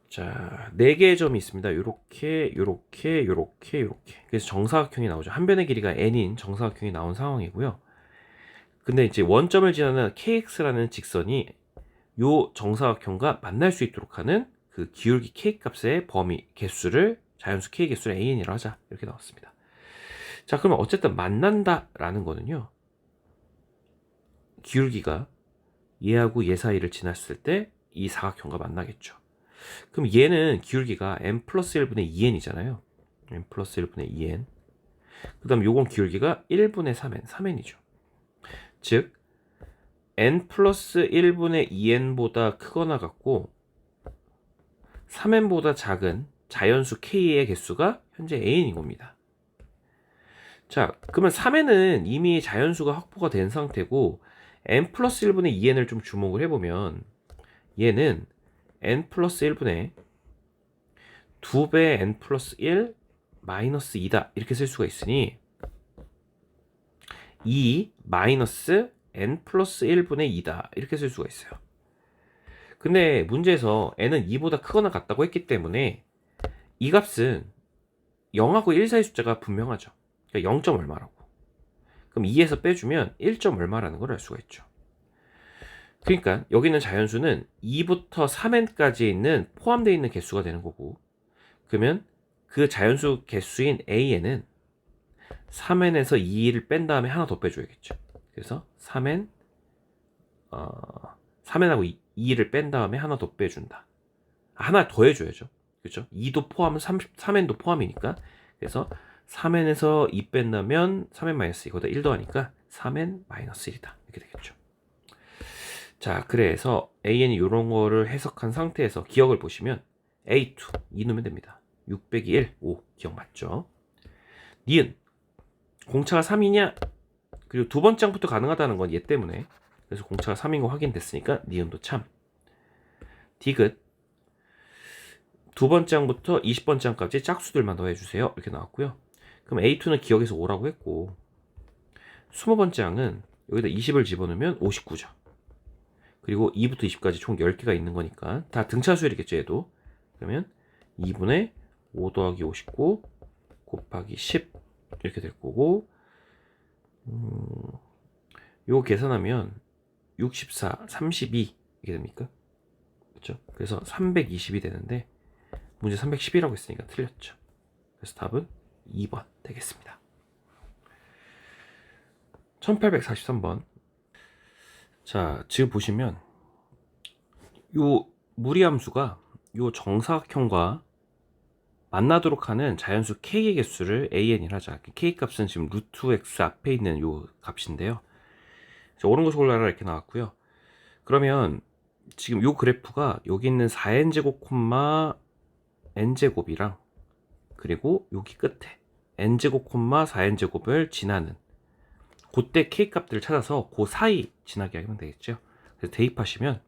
[SPEAKER 1] 자, 4개의 점이 있습니다. 요렇게. 그래서 정사각형이 나오죠. 한 변의 길이가 n인 정사각형이 나온 상황이고요. 근데 이제 원점을 지나는 kx라는 직선이 요 정사각형과 만날 수 있도록 하는 그 기울기 k 값의 범위 개수를, 자연수 k 개수를 an이라고 하자. 이렇게 나왔습니다. 자, 그러면 어쨌든 만난다라는 거는요, 기울기가 얘하고 얘 사이를 지났을 때 이 사각형과 만나겠죠. 그럼 얘는 기울기가 n 플러스 1분의 2n이잖아요. n 플러스 1분의 2n. 그 다음 요건 기울기가 1분의 3n, 3n이죠. 즉 n 플러스 1분의 2n보다 크거나 같고 3n보다 작은 자연수 k의 개수가 현재 n인 겁니다. 자, 그러면 3n은 이미 자연수가 확보가 된 상태고, n 플러스 1분의 2n을 좀 주목을 해보면 얘는 n 플러스 1분의 2배 n 플러스 1 마이너스 2다 이렇게 쓸 수가 있으니 2 마이너스 n 플러스 1분의 2다 이렇게 쓸 수가 있어요. 근데 문제에서 n은 2보다 크거나 같다고 했기 때문에 이 값은 0하고 1 사이 숫자가 분명하죠. 그러니까 0점 얼마라고. 그럼 2에서 빼주면 1점 얼마라는 걸 알 수가 있죠. 그러니까 여기는 자연수는 2부터 3n까지 있는 포함되어 있는 개수가 되는 거고, 그러면 그 자연수 개수인 an은 3n에서 2를 뺀 다음에 하나 더 빼줘야겠죠. 그래서 3n하고 2를 뺀 다음에 하나 더 빼준다. 하나 더 해줘야죠. 그렇죠? 2도 포함은 3n도 포함이니까. 그래서 3n에서 2 뺀다면 3n-2 이거다 1 더하니까 3n-1이다. 이렇게 되겠죠. 자, 그래서 an이 이런 거를 해석한 상태에서 기억을 보시면 a2, 2 넣으면 됩니다. 6 빼기 1, 5. 기억 맞죠? 니은, 공차가 3이냐? 그리고 두 번째 항부터 가능하다는 건 얘 때문에. 그래서 공차가 3인 거 확인됐으니까 니은도 참. 디귿, 두 번째 항부터 20번째 항까지 짝수들만 더해주세요. 이렇게 나왔고요. 그럼 a2는 기억에서 5라고 했고, 20번째 항은 여기다 20을 집어넣으면 59죠. 그리고 2부터 20까지 총 10개가 있는 거니까 다 등차수열이겠죠, 얘도. 그러면 2분의 5 더하기 59 곱하기 10 이렇게 될 거고, 요거 계산하면 64, 32 이게 됩니까? 그렇죠? 그래서 320이 되는데 문제 310이라고 했으니까 틀렸죠. 그래서 답은 2번 되겠습니다. 1843번. 자, 지금 보시면 요 무리함수가 요 정사각형과 만나도록 하는 자연수 k의 개수를 an이라 하자. k 값은 지금 루트 x 앞에 있는 요 값인데요. 오른곳 골라라 이렇게 나왔고요. 그러면 지금 요 그래프가 여기 있는 4n제곱 콤마 n제곱이랑 그리고 여기 끝에 n제곱 콤마 4n제곱을 지나는 그때 k 값들을 찾아서 그 사이 지나게 하면 되겠죠. 그래서 대입하시면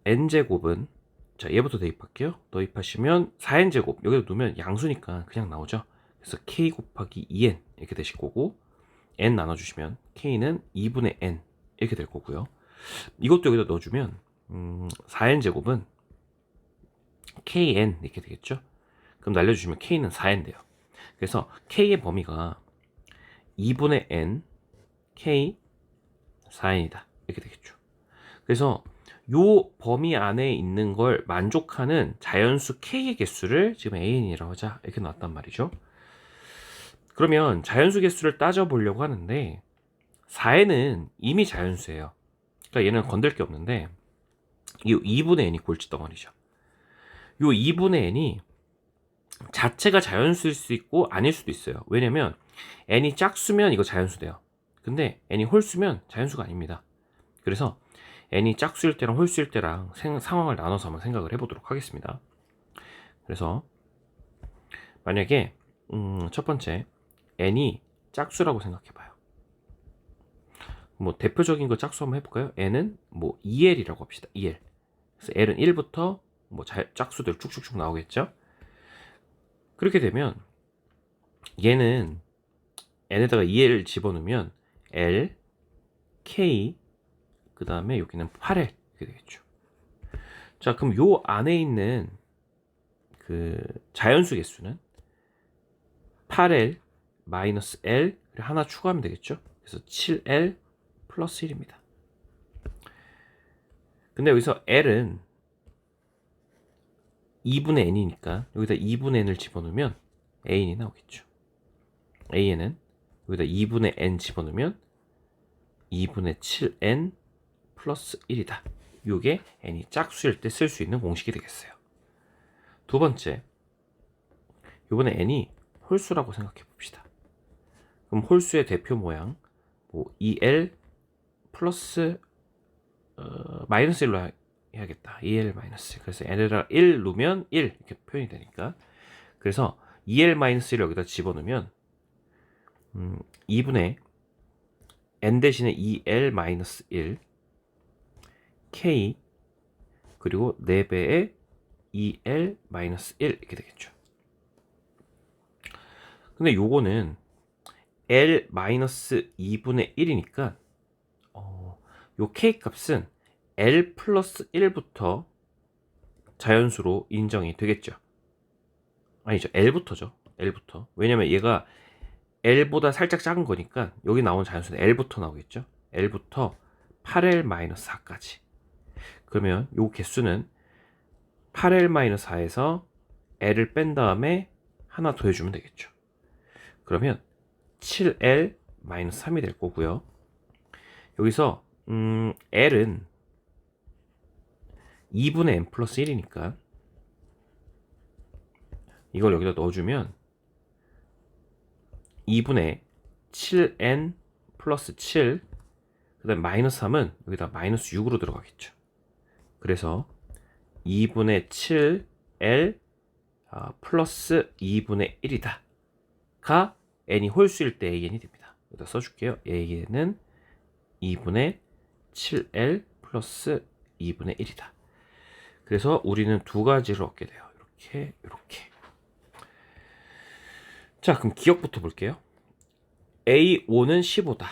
[SPEAKER 1] n제곱은, 자 얘부터 대입할게요. 대입하시면 4n제곱 여기다 놓으면 양수니까 그냥 나오죠. 그래서 k 곱하기 2n 이렇게 되실 거고, n 나눠주시면 k는 2분의 n 이렇게 될 거고요. 이것도 여기다 넣어주면 4n제곱은 kn 이렇게 되겠죠. 그럼 날려주시면 k는 4n 돼요. 그래서 k의 범위가 2분의 n k 4n이다 이렇게 되겠죠. 그래서 요 범위 안에 있는 걸 만족하는 자연수 k의 개수를 지금 an이라고 하자 이렇게 나왔단 말이죠. 그러면 자연수 개수를 따져보려고 하는데 4n은 이미 자연수예요. 그러니까 얘는 건들 게 없는데 이 2분의 n이 골칫덩어리죠. 요 2분의 n이 자체가 자연수일 수 있고 아닐 수도 있어요. 왜냐면 n이 짝수면 이거 자연수 돼요. 근데 n이 홀수면 자연수가 아닙니다. 그래서 n이 짝수일 때랑 홀수일 때랑 상황을 나눠서 한번 생각을 해보도록 하겠습니다. 그래서 만약에 첫 번째 n이 짝수라고 생각해봐요. 뭐 대표적인 거 짝수 한번 해볼까요? n은 뭐 2l이라고 합시다. 2l. 그래서 l은 1부터 뭐 짝수들 쭉쭉쭉 나오겠죠? 그렇게 되면 얘는 n에다가 2l 집어넣으면 l, k, 그 다음에 여기는 8l 이렇게 되겠죠. 자, 그럼 요 안에 있는 그 자연수 개수는 8l 마이너스 l 하나 추가하면 되겠죠. 그래서 7l 플러스 1입니다. 근데 여기서 l은 2분의 n이니까 여기다 2분의 n을 집어넣으면 an이 나오겠죠. an은 여기다 2분의 n 집어넣으면 2분의 7n 플러스 1이다. 이게 n이 짝수일 때 쓸 수 있는 공식이 되겠어요. 두 번째, 이번에 n이 홀수라고 생각해 봅시다. 그럼 홀수의 대표 모양 뭐 2l 플러스 마이너스 1로 해야겠다. 2l 마이너스. 그래서 n에다가 1 놓으면 1 이렇게 표현이 되니까. 그래서 2l 마이너스 1을 여기다 집어넣으면 2분의 n 대신에 2l 마이너스 1 k 그리고 4배의 2l 마이너스 1 이렇게 되겠죠. 근데 요거는 l 마이너스 2분의 1이니까 요 k 값은 l 플러스 1부터 자연수로 인정이 되겠죠. 아니죠, l부터죠. l부터. 왜냐면 얘가 l보다 살짝 작은 거니까 여기 나온 자연수는 l부터 나오겠죠. l부터 8l 마이너스 4까지. 그러면 요 개수는 8l 마이너스 4에서 l을 뺀 다음에 하나 더해주면 되겠죠. 그러면 7l 마이너스 3이 될 거고요. 여기서 l은 2분의 n 플러스 1이니까 이걸 여기다 넣어주면 2분의 7n 플러스 7, 그 다음에 마이너스 3은 여기다 마이너스 6으로 들어가겠죠. 그래서 2분의 7l 플러스 2분의 1이다 가 n이 홀수일 때 an이 됩니다. 여기다 써줄게요. an은 2분의 7l 플러스 2분의 1이다. 그래서 우리는 두 가지를 얻게 돼요. 이렇게. 자, 그럼 기억부터 볼게요. A5는 15다.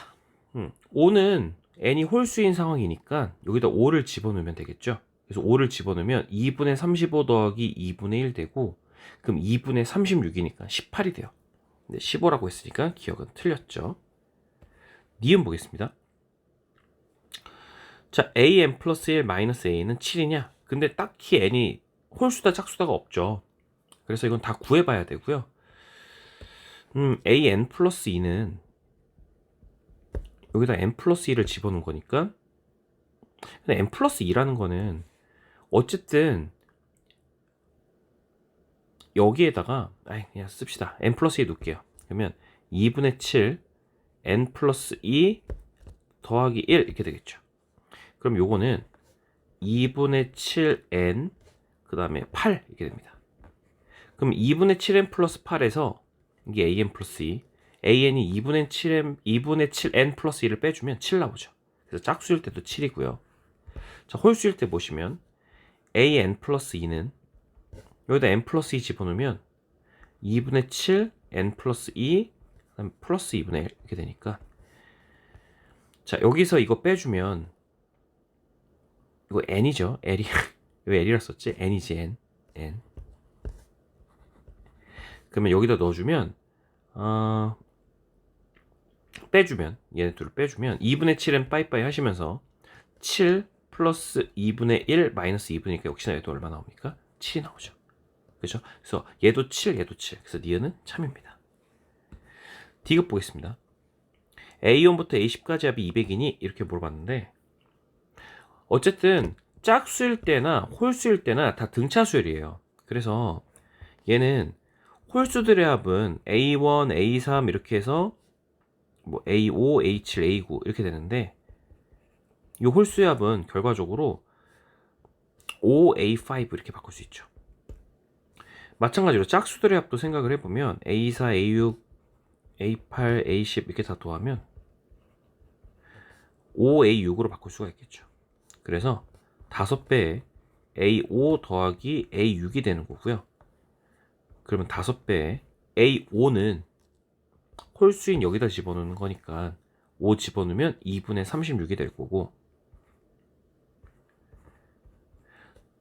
[SPEAKER 1] 5는 n이 홀수인 상황이니까 여기다 5를 집어넣으면 되겠죠. 그래서 5를 집어넣으면 2분의 35 더하기 2분의 1 되고, 그럼 2분의 36이니까 18이 돼요. 근데 15라고 했으니까 기억은 틀렸죠. 니은 보겠습니다. 자, an 플러스 1 마이너스 a는 7이냐? 근데 딱히 n이 홀수다 짝수다가 없죠. 그래서 이건 다 구해봐야 되고요. an 플러스 2는 여기다 n 플러스 2를 집어넣은 거니까, 근데 n 플러스 2라는 거는 어쨌든 여기에다가 그냥 씁시다. n 플러스 2 놓을게요. 그러면 2분의 7 n 플러스 2 더하기 1 이렇게 되겠죠. 그럼 요거는 2분의 7n 그 다음에 8 이렇게 됩니다. 그럼 2분의 7n 플러스 8에서 이게 an 플러스 2, an이 2분의 7n 플러스 2를 빼주면 7 나오죠. 그래서 짝수일 때도 7이고요. 자, 홀수일 때 보시면 an 플러스 2는 여기다 n 플러스 2 집어넣으면 2분의 7 n 플러스 2 그다음에 플러스 2분의 1 이렇게 되니까, 자, 여기서 이거 빼주면 이거 n이죠. l이 왜 l이라 썼지? n이지 n. 그러면 여기다 넣어주면 빼주면 얘네 둘을 빼주면 2분의 7은 빠이빠이 하시면서 7 플러스 2분의 1 마이너스 2분이니까 역시나 얘도 얼마 나옵니까? 7이 나오죠. 그렇죠? 그래서 얘도 7, 얘도 7. 그래서 니은은 참입니다. D급 보겠습니다. A1부터 A10까지 합이 200이니 이렇게 물어봤는데, 어쨌든 짝수일 때나 홀수일 때나 다 등차수열이에요. 그래서 얘는 홀수들의 합은 A1, A3 이렇게 해서 뭐 A5, A7, A9 이렇게 되는데, 이 홀수의 합은 결과적으로 5, A5 이렇게 바꿀 수 있죠. 마찬가지로 짝수들의 합도 생각을 해보면 A4, A6, A8, A10 이렇게 다 더하면 5, A6으로 바꿀 수가 있겠죠. 그래서 5배에 A5 더하기 A6이 되는 거고요. 그러면 5배에 A5는 홀수인 여기다 집어넣는 거니까 5 집어넣으면 2분의 36이 될 거고,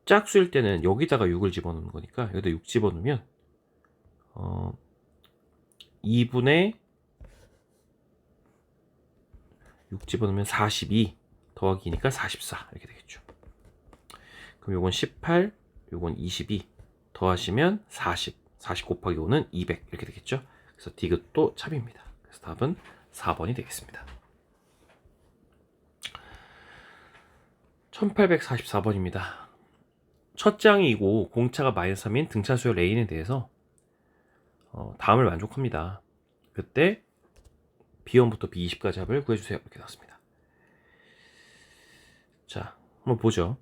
[SPEAKER 1] 짝수일 때는 여기다가 6을 집어넣는 거니까 여기다 6 집어넣으면 2분의 6 집어넣으면 42 더하기니까 44 이렇게 되겠죠. 그럼 요건 18, 요건 22 더하시면 40 곱하기 5는 200 이렇게 되겠죠. 그래서 D급도 참입니다. 그래서 답은 4번이 되겠습니다. 1844번입니다. 첫 장이고 공차가 마이너스 3인 등차수열 A에 대해서 다음을 만족합니다. 그때 B1부터 B20까지 합을 구해주세요. 이렇게 나왔습니다. 자, 한번 보죠.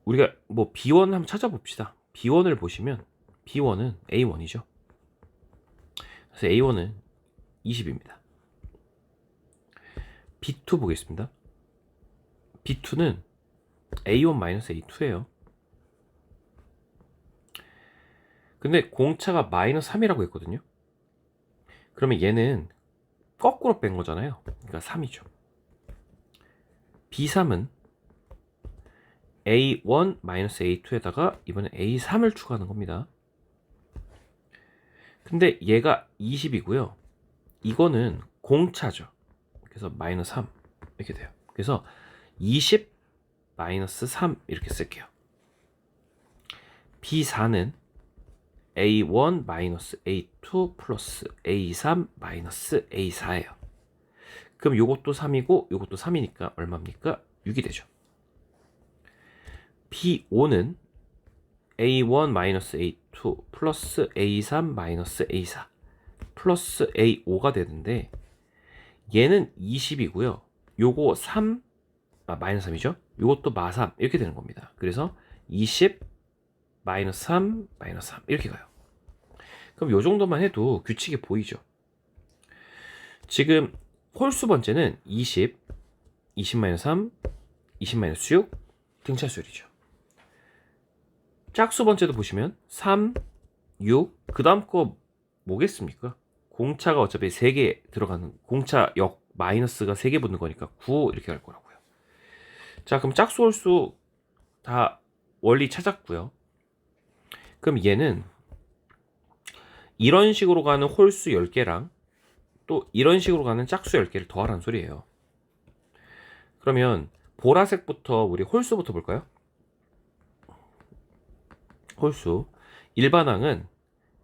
[SPEAKER 1] 우리가 뭐 B1 한번 찾아봅시다. B1을 보시면 B1은 A1이죠. 그래서 A1은 20입니다. B2 보겠습니다. B2는 A1-A2예요. 근데 공차가 마이너스 3이라고 했거든요. 그러면 얘는 거꾸로 뺀 거잖아요. 그러니까 3이죠. B3은 A1-A2에다가 이번에 A3을 추가하는 겁니다. 근데 얘가 20이고요. 이거는 공차죠. 그래서 마이너스 3 이렇게 돼요. 그래서 20 마이너스 3 이렇게 쓸게요. B4는 A1 마이너스 A2 플러스 A3 마이너스 A4예요. 그럼 요것도 3이고 요것도 3이니까 얼마입니까? 6이 되죠. B5는 A1 마이너스 A2 플러스 A3 마이너스 A4 플러스 A5가 되는데, 얘는 20이고요. 요거 3, 마이너스 3이죠. 요것도 마3 이렇게 되는 겁니다. 그래서 20 마이너스 3 마이너스 3 이렇게 가요. 그럼 요 정도만 해도 규칙이 보이죠. 지금 홀수 번째는 20, 20 마이너스 3, 20 마이너스 6 등차수열이죠. 짝수 번째도 보시면 3, 6, 그 다음 거 뭐겠습니까? 공차가 어차피 3개 들어가는 공차 마이너스가 3개 붙는 거니까 9 이렇게 갈 거라고요. 자, 그럼 짝수 홀수 다 원리 찾았고요. 그럼 얘는 이런 식으로 가는 홀수 10개랑 또 이런 식으로 가는 짝수 10개를 더하라는 소리예요. 그러면 보라색부터 우리 홀수부터 볼까요? 홀수 일반항은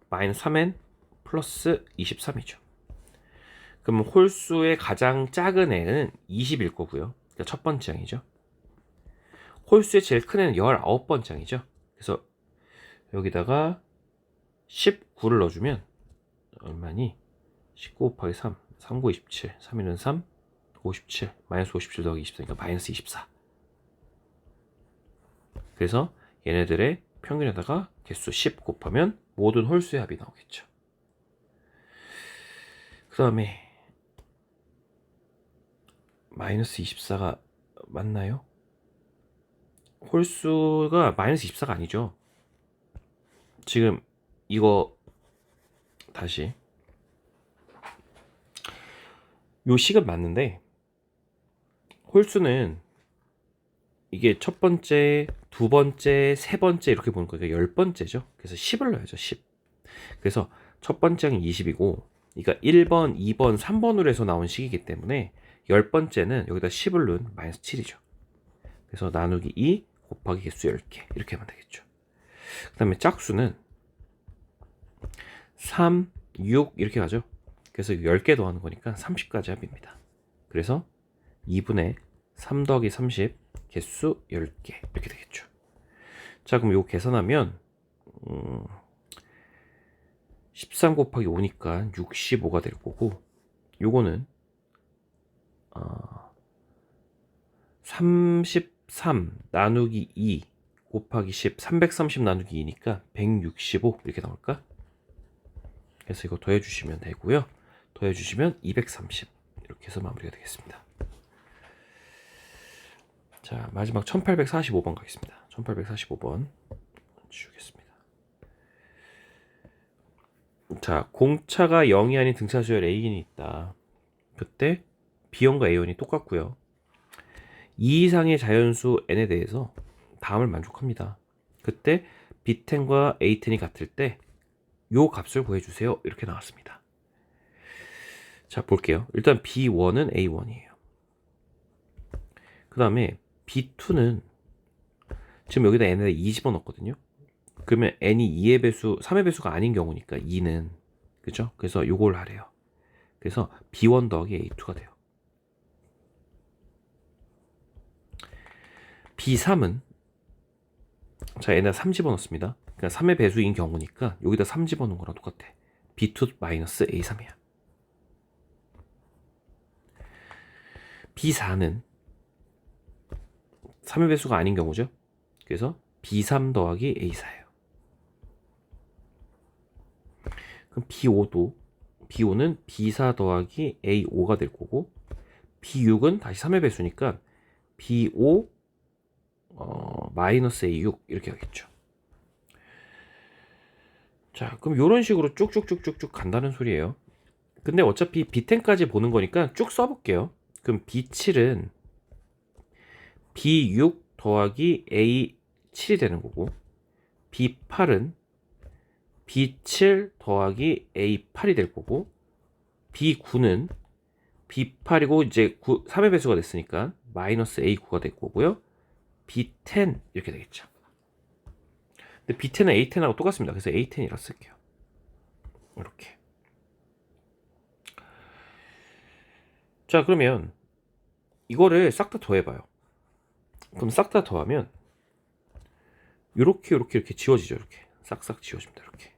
[SPEAKER 1] 마이너스 3n 플러스 23이죠. 그럼 홀수의 가장 작은 애는 20일 거고요. 그러니까 첫 번째 항이죠. 홀수의 제일 큰 애는 19번째 항이죠. 그래서 여기다가 19를 넣어주면 얼마니? 19 곱하기 3, 3, 9, 27, 3, 1은 3, 57, 마이너스 57 더하기 24니까 마이너스 24. 그래서 얘네들의 평균에다가 개수 10 곱하면 모든 홀수의 합이 나오겠죠. 그 다음에 마이너스 24가 맞나요? 홀수가 마이너스 24가 아니죠. 지금 이거 다시 요 식은 맞는데 홀수는 이게 첫 번째, 두 번째, 세 번째 이렇게 보는 거니까 10번째죠. 그래서 10을 넣어야죠. 10. 그래서 첫 번째는 20이고 그러니까 1번, 2번, 3번으로 해서 나온 식이기 때문에 10번째는 여기다 10을 넣은 마이너스 7이죠. 그래서 나누기 2 곱하기 개수 10개 이렇게 하면 되겠죠. 그 다음에 짝수는 3, 6 이렇게 가죠. 그래서 10개 더하는 거니까 30까지 합입니다. 그래서 2분의 3 더하기 30 개수 10개 이렇게 되겠죠. 자, 그럼 이거 계산하면 13 곱하기 5니까 65가 될 거고 요거는 33 나누기 2 곱하기 10 330 나누기 2니까 165 이렇게 나올까? 그래서 이거 더해주시면 되고요. 더해주시면 230 이렇게 해서 마무리가 되겠습니다. 자, 마지막 1845번 가겠습니다. 1845번 지우겠습니다. 자, 공차가 0이 아닌 등차 수열 A인이 있다. 그때 B1과 A1이 똑같고요. 2 이상의 자연수 N에 대해서 다음을 만족합니다. 그때 B10과 A10이 같을 때 요 값을 구해주세요. 이렇게 나왔습니다. 자, 볼게요. 일단 B1은 A1이에요. 그 다음에 B2는 지금 여기다 N에다 2 집어넣었거든요. 그러면 N이 2의 배수, 3의 배수가 아닌 경우니까 2는 그죠? 그래서 요걸 하래요. 그래서 B1 더하기 A2가 돼요. B3은 자, N에다 3 집어넣습니다. 그러니까 3의 배수인 경우니까 여기다 3 집어넣은 거랑 똑같아. B2 마이너스 A3이야. B4는 3의 배수가 아닌 경우죠. 그래서 B3 더하기 A4예요. 그럼 B5는 B4 더하기 A5가 될 거고 B6은 다시 3의 배수니까 B5 마이너스 A6 이렇게 하겠죠. 자, 그럼 이런 식으로 쭉쭉쭉쭉쭉 간다는 소리예요. 근데 어차피 B10까지 보는 거니까 쭉 써볼게요. 그럼 B7은 B6 더하기 A7이 되는 거고 B8은 B7 더하기 A8이 될 거고 B9는 B8이고 이제 3의 배수가 됐으니까 마이너스 A9가 될 거고요. B10 이렇게 되겠죠. 근데 B10은 A10하고 똑같습니다. 그래서 A10이라 쓸게요. 이렇게. 자, 그러면 이거를 싹 다 더해봐요. 그럼 싹 다 더하면 이렇게 지워지죠. 이렇게 싹싹 지워집니다. 이렇게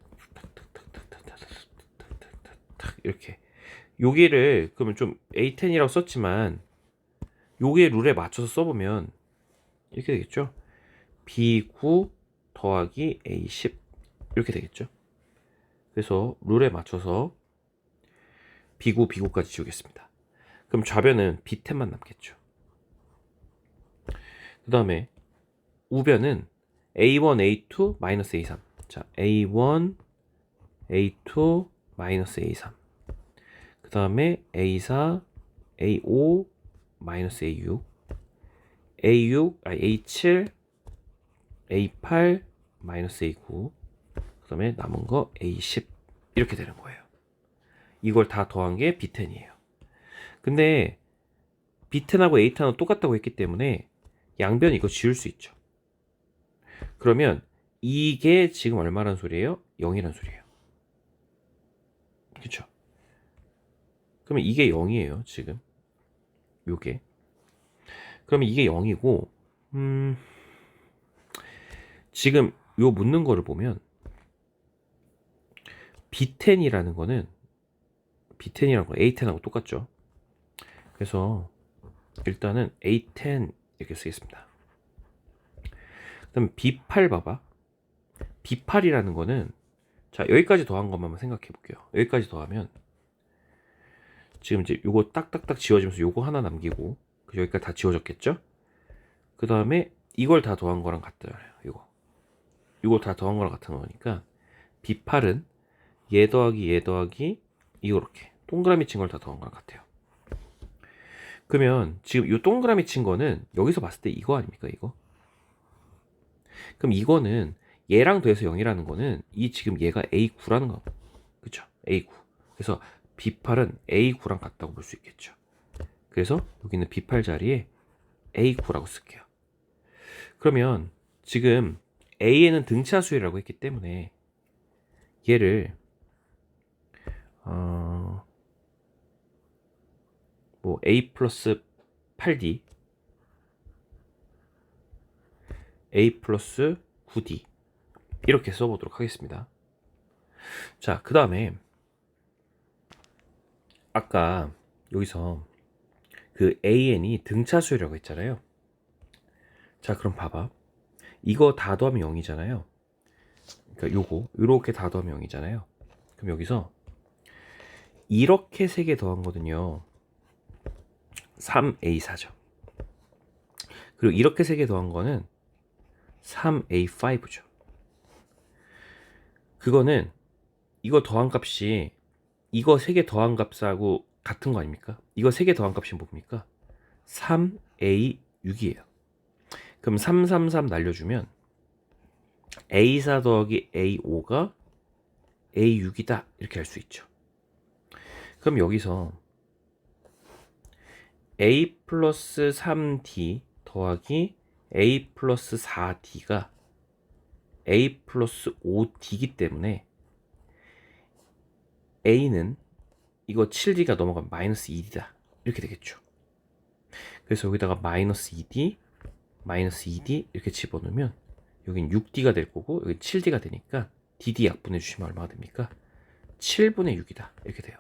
[SPEAKER 1] 이렇게. 여기를 그러면 좀 A10이라고 썼지만 요게 룰에 맞춰서 써보면 이렇게 되겠죠. B9 더하기 A10 이렇게 되겠죠. 그래서 룰에 맞춰서 B9까지 지우겠습니다. 그럼 좌변은 B10만 남겠죠. 그 다음에 우변은 A1, A2, 마이너스 A3. 자, A1, A2, 마이너스 A3. 그 다음에 A4, A5 마이너스 A6 A6 A7 A8 마이너스 A9 그 다음에 남은 거 A10 이렇게 되는 거예요. 이걸 다 더한 게 B10이에요. 근데 B10하고 A10하고 똑같다고 했기 때문에 양변 이거 지울 수 있죠. 그러면 이게 지금 얼마란 소리예요? 0이란 소리예요. 그쵸? 그러면 이게 0이에요 지금 요게. 그러면 이게 0이고 지금 요 묻는 거를 보면 B10이라는 거는 B10이라는 거 A10하고 똑같죠. 그래서 일단은 A10 이렇게 쓰겠습니다. 그다음 B8 봐봐. B8이라는 거는 자 여기까지 더한 것만 한번 생각해 볼게요. 여기까지 더하면 지금 이제 요거 딱딱딱 지워지면서 요거 하나 남기고 여기까지 다 지워졌겠죠? 그 다음에 이걸 다 더한 거랑 같잖아요. 요거 다 더한 거랑 같은 거니까 B8은 얘 더하기 이렇게 동그라미 친 걸 다 더한 거랑 같아요. 그러면 지금 요 동그라미 친 거는 여기서 봤을 때 이거 아닙니까? 이거? 그럼 이거는 얘랑 더해서 0이라는 거는 이 지금 얘가 A9라는 거. 그쵸? A9. 그래서 B8은 A9랑 같다고 볼 수 있겠죠. 그래서 여기는 B8 자리에 A9라고 쓸게요. 그러면 지금 A에는 등차수열이라고 했기 때문에 얘를 뭐 A 플러스 8D A 플러스 9D 이렇게 써보도록 하겠습니다. 자, 그 다음에 아까 여기서 그 AN이 등차수열이라고 했잖아요. 자, 그럼 봐봐. 이거 다 더하면 0이잖아요. 그러니까 요거 요렇게 다 더하면 0이잖아요. 그럼 여기서 이렇게 3개 더한 거든요 3A4죠. 그리고 이렇게 3개 더한 거는 3A5죠. 그거는 이거 더한 값이 이거 3개 더한 값하고 같은 거 아닙니까? 이거 3개 더한 값이 뭡니까? 3A6이에요. 그럼 333 날려주면 A4 더하기 A5가 A6이다 이렇게 할 수 있죠. 그럼 여기서 A 플러스 3D 더하기 A 플러스 4D가 A 플러스 5D이기 때문에 A는 이거 7D가 넘어가면 마이너스 2D다 이렇게 되겠죠. 그래서 여기다가 마이너스 2D 마이너스 2D 이렇게 집어넣으면 여긴 6D가 될 거고 여기 7D가 되니까 DD 약분해 주시면 얼마가 됩니까? 7분의 6이다 이렇게 돼요.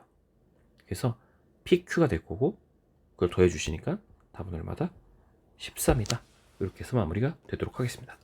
[SPEAKER 1] 그래서 PQ가 될 거고 그걸 더해 주시니까 답은 얼마다? 13이다. 이렇게 해서 마무리가 되도록 하겠습니다.